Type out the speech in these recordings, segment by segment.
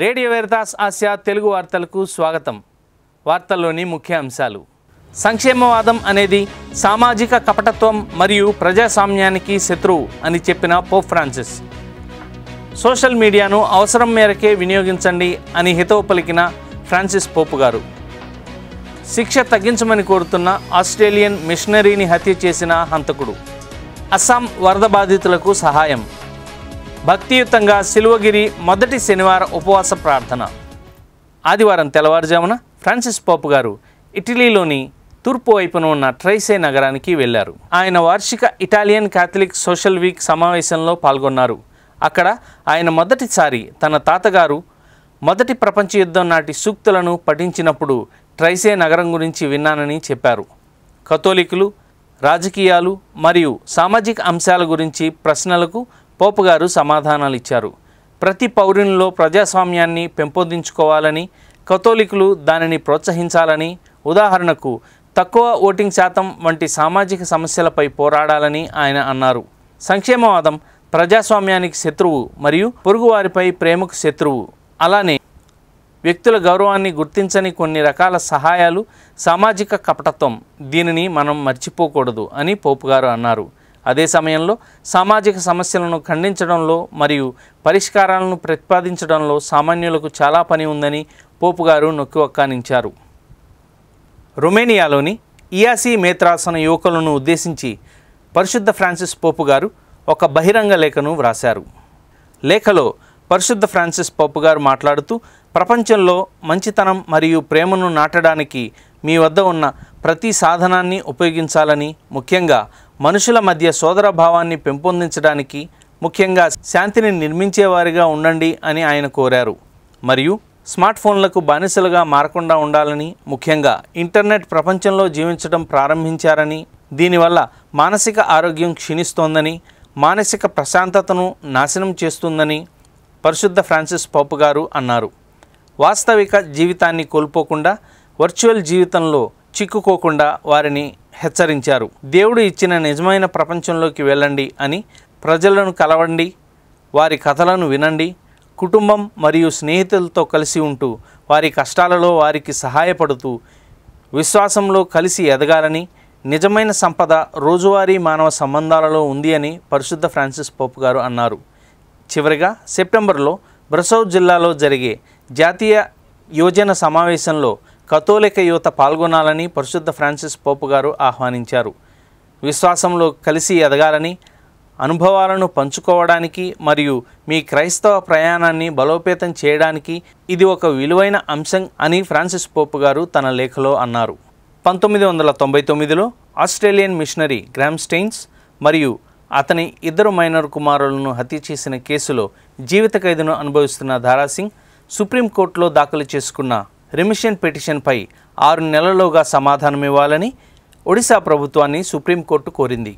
Radio Veritas Asia Telugu వార్తలకు స్వాగతం. వార్తల్లోని ముఖ్య అంశాలు. సంక్షేమవాదం అనేది సామాజిక కపటత్వం మరియు ప్రజాస్వామ్యానికి శత్రువు అని చెప్పిన పోప్ ఫ్రాన్సిస్. సోషల్ మీడియాను అవసరం మేరకే వినియోగించండి అని హితవు పలికిన ఫ్రాన్సిస్ పోపు గారు. శిక్ష తగ్గించమని కోరుతున్న ఆస్ట్రేలియన్ మిషనరీని హత్య చేసిన హంతకుడు. అస్సాం వరద బాధితులకు సహాయం. భక్తియుతంగా సిలువగిరి మొదటి శనివారం ఉపవాస ప్రార్థన. ఆదివారం తెల్లవారుజామున ఫ్రాన్సిస్ పోపు గారు ఇటలీలోని తూర్పు వైపున ఉన్న ట్రైసే నగరానికి వెళ్లారు. ఆయన వార్షిక ఇటాలియన్ క్యాథలిక్ సోషల్ వీక్ సమావేశంలో పాల్గొన్నారు. అక్కడ ఆయన మొదటిసారి తన తాతగారు మొదటి ప్రపంచ యుద్ధం నాటి సూక్తులను పఠించినప్పుడు ట్రైసే నగరం గురించి విన్నానని చెప్పారు. కథోలికులు, రాజకీయాలు మరియు సామాజిక అంశాల గురించి ప్రశ్నలకు పోపు గారు సమాధానాలు ఇచ్చారు. ప్రతి పౌరునిలో ప్రజాస్వామ్యాన్ని పెంపొందించుకోవాలని, కథోలికులు దానిని ప్రోత్సహించాలని, ఉదాహరణకు తక్కువ ఓటింగ్ శాతం వంటి సామాజిక సమస్యలపై పోరాడాలని ఆయన అన్నారు. సంక్షేమవాదం ప్రజాస్వామ్యానికి శత్రువు మరియు పొరుగువారిపై ప్రేమకు శత్రువు. అలానే వ్యక్తుల గౌరవాన్ని గుర్తించని కొన్ని రకాల సహాయాలు సామాజిక కపటత్వం. దీనిని మనం మర్చిపోకూడదు అని పోపు గారు అన్నారు. అదే సమయంలో సామాజిక సమస్యలను ఖండించడంలో మరియు పరిష్కారాలను ప్రతిపాదించడంలో సామాన్యులకు చాలా పని ఉందని పోపు గారు నొక్కి వక్కానించారు. రొమేనియాలోని ఇయాసీ మేత్రాసన యువకులను ఉద్దేశించి పరిశుద్ధ ఫ్రాన్సిస్ పోపు గారు ఒక బహిరంగ లేఖను వ్రాశారు. లేఖలో పరిశుద్ధ ఫ్రాన్సిస్ పోపు గారు మాట్లాడుతూ, ప్రపంచంలో మంచితనం మరియు ప్రేమను నాటడానికి మీ వద్ద ఉన్న ప్రతి సాధనాన్ని ఉపయోగించాలని, ముఖ్యంగా మనుషుల మధ్య సోదరభావాన్ని పెంపొందించడానికి, ముఖ్యంగా శాంతిని నిర్మించేవారిగా ఉండండి అని ఆయన కోరారు. మరియు స్మార్ట్ ఫోన్లకు బానిసలుగా మారకుండా ఉండాలని, ముఖ్యంగా ఇంటర్నెట్ ప్రపంచంలో జీవించడం ప్రారంభించారని, దీనివల్ల మానసిక ఆరోగ్యం క్షీణిస్తోందని, మానసిక ప్రశాంతతను నాశనం చేస్తుందని పరిశుద్ధ ఫ్రాన్సిస్ పోపు గారు అన్నారు. వాస్తవిక జీవితాన్ని కోల్పోకుండా, వర్చువల్ జీవితంలో చిక్కుకోకుండా వారిని హెచ్చరించారు. దేవుడు ఇచ్చిన నిజమైన ప్రపంచంలోకి వెళ్ళండి అని, ప్రజలను కలవండి, వారి కథలను వినండి, కుటుంబం మరియు స్నేహితులతో కలిసి ఉంటూ వారి కష్టాలలో వారికి సహాయపడుతూ విశ్వాసంలో కలిసి ఎదగాలని, నిజమైన సంపద రోజువారీ మానవ సంబంధాలలో ఉంది అని పరిశుద్ధ ఫ్రాన్సిస్ పోపు గారు అన్నారు. చివరిగా సెప్టెంబర్లో బ్రసౌ జిల్లాలో జరిగే జాతీయ యువజన సమావేశంలో కథోలిక యువత పాల్గొనాలని పరిశుద్ధ ఫ్రాన్సిస్ పోపు గారు ఆహ్వానించారు. విశ్వాసంలో కలిసి ఎదగాలని, అనుభవాలను పంచుకోవడానికి మరియు మీ క్రైస్తవ ప్రయాణాన్ని బలోపేతం చేయడానికి ఇది ఒక విలువైన అంశం అని ఫ్రాన్సిస్ పోపు గారు తన లేఖలో అన్నారు. 1999లో ఆస్ట్రేలియన్ మిషనరీ గ్రాహం స్టెయిన్స్ మరియు అతని ఇద్దరు మైనర్ కుమారులను హత్య చేసిన కేసులో జీవిత ఖైదును అనుభవిస్తున్న దారాసింగ్ సుప్రీంకోర్టులో దాఖలు చేసుకున్న రిమిషన్ పిటిషన్పై 6 నెలల్లోగా సమాధానమివ్వాలని ఒడిశా ప్రభుత్వాన్ని సుప్రీంకోర్టు కోరింది.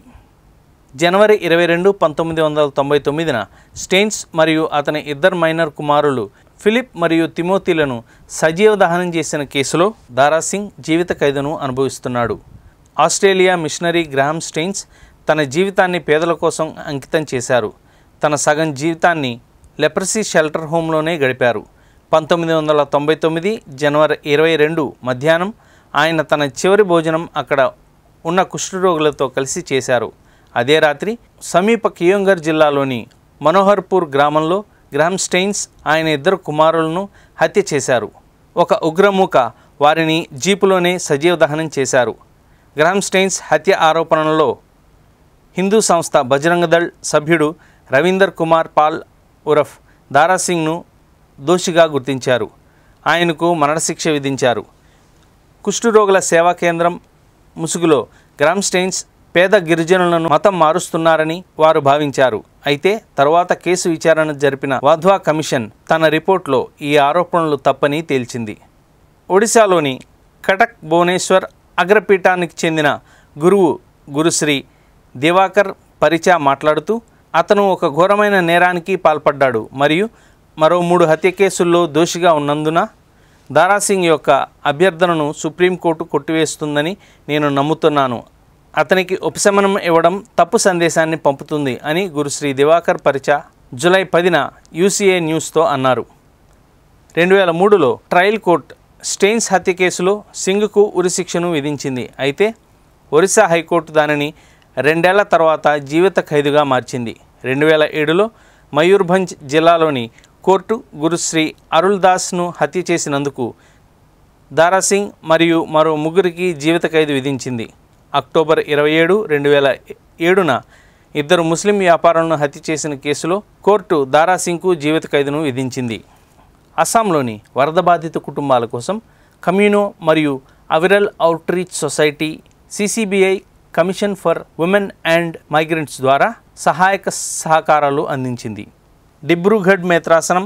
జనవరి 22, 1999న స్టెయిన్స్ మరియు అతని ఇద్దరు మైనర్ కుమారులు ఫిలిప్ మరియు తిమోతిలను సజీవ దహనం చేసిన కేసులో దారాసింగ్ జీవిత ఖైదును అనుభవిస్తున్నాడు. ఆస్ట్రేలియా మిషనరీ గ్రాహం స్టెయిన్స్ తన జీవితాన్ని పేదల కోసం అంకితం చేశారు. తన సగం జీవితాన్ని లెప్రసీ షెల్టర్ హోమ్లోనే గడిపారు. 1999 జనవరి 22 మధ్యాహ్నం ఆయన తన చివరి భోజనం అక్కడ ఉన్న కుష్ఠరోగులతో కలిసి చేశారు. అదే రాత్రి సమీప కియోంగర్ జిల్లాలోని మనోహర్పూర్ గ్రామంలో గ్రాహం స్టెయిన్స్ ఆయన ఇద్దరు కుమారులను హత్య చేశారు. ఒక ఉగ్రమూక వారిని జీపులోనే సజీవ దహనం చేశారు. గ్రాహం స్టెయిన్స్ హత్య ఆరోపణలలో హిందూ సంస్థ బజరంగ దళ్ సభ్యుడు రవీందర్ కుమార్ పాల్ ఉరఫ్ దారాసింగ్ను దోషిగా గుర్తించారు. ఆయనకు మరణశిక్ష విధించారు. కుష్ఠరోగుల సేవా కేంద్రం ముసుగులో గ్రాహం స్టెయిన్స్ పేద గిరిజనులను మతం మారుస్తున్నారని వారు భావించారు. అయితే తరువాత కేసు విచారణ జరిపిన వాధ్వా కమిషన్ తన రిపోర్ట్లో ఈ ఆరోపణలు తప్పని తేల్చింది. ఒడిశాలోని కటక్ భువనేశ్వర్ అగ్రపీఠానికి చెందిన గురుశ్రీ దివాకర్ పరిచా మాట్లాడుతూ, అతను ఒక ఘోరమైన నేరానికి పాల్పడ్డాడు మరియు మరో 3 హత్య కేసుల్లో దోషిగా ఉన్నందున దారాసింగ్ యొక్క అభ్యర్థనను సుప్రీంకోర్టు కొట్టివేస్తుందని నేను నమ్ముతున్నాను. అతనికి ఉపశమనం ఇవ్వడం తప్పు సందేశాన్ని పంపుతుంది అని గురుశ్రీ దివాకర్ పరిచా జూలై 10న యూసీఏ న్యూస్తో అన్నారు. 2003లో ట్రయల్ కోర్టు స్టెయిన్స్ హత్య కేసులో సింగ్కు ఉరిశిక్షను విధించింది. అయితే ఒరిస్సా హైకోర్టు దానిని 2 ఏళ్ల తర్వాత జీవిత ఖైదుగా మార్చింది. 2007లో మయూర్భంజ్ జిల్లాలోని కోర్టు గురుశ్రీ అరుల్ దాస్ను హత్య చేసినందుకు దారాసింగ్ మరియు మరో 3 జీవిత ఖైదు విధించింది. అక్టోబర్ 27, 2007న 2 ముస్లిం వ్యాపారులను హత్య చేసిన కేసులో కోర్టు దారాసింగ్కు జీవిత ఖైదును విధించింది. అస్సాంలోని వరద బాధిత కుటుంబాల కోసం కమ్యూనో మరియు అవిరల్ outreach society CCBI commission for women and migrants ద్వారా సహాయక సహకారాలు అందించింది. డిబ్రూగఢ్ మేత్రాసనం,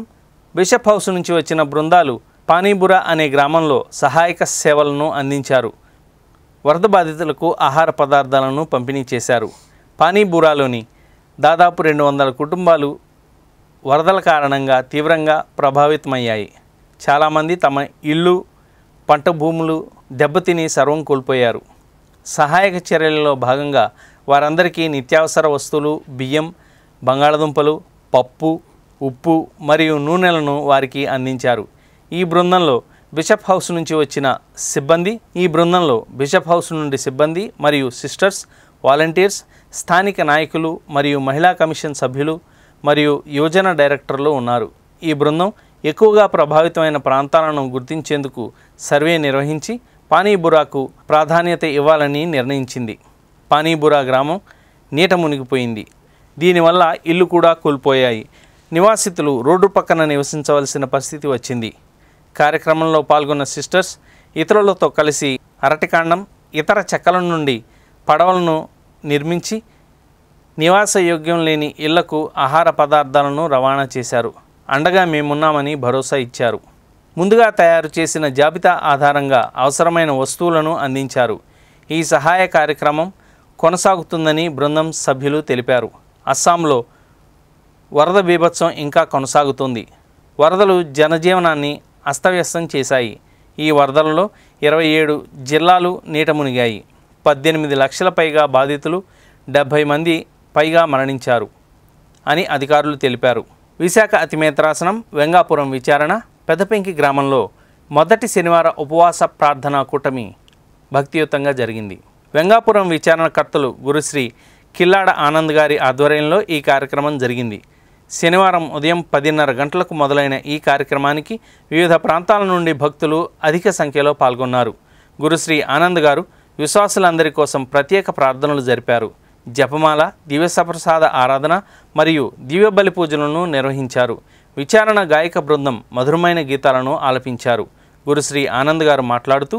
బిషప్ హౌస్ నుంచి వచ్చిన బృందాలు పానీబురా అనే గ్రామంలో సహాయక సేవలను అందించారు. వరద బాధితులకు ఆహార పదార్థాలను పంపిణీ చేశారు. పానీబురాలోని దాదాపు 200 కుటుంబాలు వరదల కారణంగా తీవ్రంగా ప్రభావితమయ్యాయి. చాలామంది తమ ఇళ్ళు, పంట భూములు దెబ్బతిని సర్వం కోల్పోయారు. సహాయక చర్యలలో భాగంగా వారందరికీ నిత్యావసర వస్తువులు, బియ్యం, బంగాళదుంపలు, పప్పు, ఉప్పు మరియు నూనెలను వారికి అందించారు. ఈ బృందంలో బిషప్ హౌస్ నుండి సిబ్బంది మరియు సిస్టర్స్, వాలంటీర్స్, స్థానిక నాయకులు మరియు మహిళా కమిషన్ సభ్యులు మరియు యువజన డైరెక్టర్లు ఉన్నారు. ఈ బృందం ఎక్కువగా ప్రభావితమైన ప్రాంతాలను గుర్తించేందుకు సర్వే నిర్వహించి పానీబురాకు ప్రాధాన్యత ఇవ్వాలని నిర్ణయించింది. పానీబురా గ్రామం నీట మునిగిపోయింది. దీనివల్ల ఇల్లు కూడా కూలిపోయాయి. నివాసితులు రోడ్డు పక్కన నివసించవలసిన పరిస్థితి వచ్చింది. కార్యక్రమంలో పాల్గొన్న సిస్టర్స్ ఇతరులతో కలిసి అరటికాండం, ఇతర చెక్కల నుండి పడవలను నిర్మించి నివాస యోగ్యం లేని ఇళ్లకు ఆహార పదార్థాలను రవాణా చేశారు. అండగా మేమున్నామని భరోసా ఇచ్చారు. ముందుగా తయారు చేసిన జాబితా ఆధారంగా అవసరమైన వస్తువులను అందించారు. ఈ సహాయ కార్యక్రమం కొనసాగుతుందని బృందం సభ్యులు తెలిపారు. అస్సాంలో వరద బీభత్సం ఇంకా కొనసాగుతుంది. వరదలు జనజీవనాన్ని అస్తవ్యస్తం చేశాయి. ఈ వరదలలో 27 జిల్లాలు నీట మునిగాయి. 18 లక్షల పైగా బాధితులు, 70 మంది పైగా మరణించారు అని అధికారులు తెలిపారు. విశాఖ అతిమేత్రాసనం వెంగాపురం విచారణ పెదపెంకి గ్రామంలో మొదటి శనివార ఉపవాస ప్రార్థనా కూటమి భక్తియుతంగా జరిగింది. వెంగాపురం విచారణకర్తలు గురుశ్రీ కిల్లాడ ఆనంద్ గారి ఆధ్వర్యంలో ఈ కార్యక్రమం జరిగింది. శనివారం ఉదయం 10:30 గంటలకు మొదలైన ఈ కార్యక్రమానికి వివిధ ప్రాంతాల నుండి భక్తులు అధిక సంఖ్యలో పాల్గొన్నారు. గురుశ్రీ ఆనంద్ గారు విశ్వాసులందరి కోసం ప్రత్యేక ప్రార్థనలు జరిపారు. జపమాల, దివ్యసప్రసాద ఆరాధన మరియు దివ్య బలి పూజలను నిర్వహించారు. విచారణ గాయక బృందం మధురమైన గీతాలను ఆలపించారు. గురుశ్రీ ఆనంద్ గారు మాట్లాడుతూ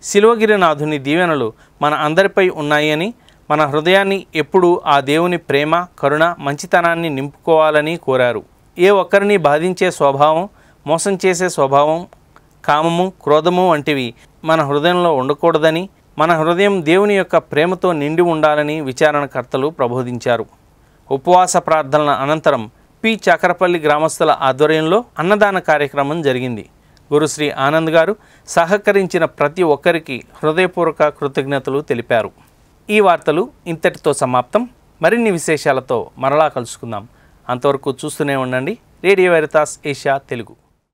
శిలువగిరినాథుని దీవెనలు మన అందరిపై ఉన్నాయని, మన హృదయాన్ని ఎప్పుడూ ఆ దేవుని ప్రేమ, కరుణ, మంచితనాన్ని నింపుకోవాలని కోరారు. ఏ ఒక్కరిని బాధించే స్వభావం, మోసం చేసే స్వభావం, కామము, క్రోధము వంటివి మన హృదయంలో ఉండకూడదని, మన హృదయం దేవుని యొక్క ప్రేమతో నిండి ఉండాలని విచారణకర్తలు ప్రబోధించారు. ఉపవాస ప్రార్థనల అనంతరం పి. చక్రపల్లి గ్రామస్తుల ఆధ్వర్యంలో అన్నదాన కార్యక్రమం జరిగింది. గురుశ్రీ ఆనంద్ గారు సహకరించిన ప్రతి ఒక్కరికి హృదయపూర్వక కృతజ్ఞతలు తెలిపారు. ఈ వార్తలు ఇంతటితో సమాప్తం. మరిన్ని విశేషాలతో మరలా కలుసుకుందాం. అంతవరకు చూస్తూనే ఉండండి రేడియో వెరితాస్ ఏషియా తెలుగు.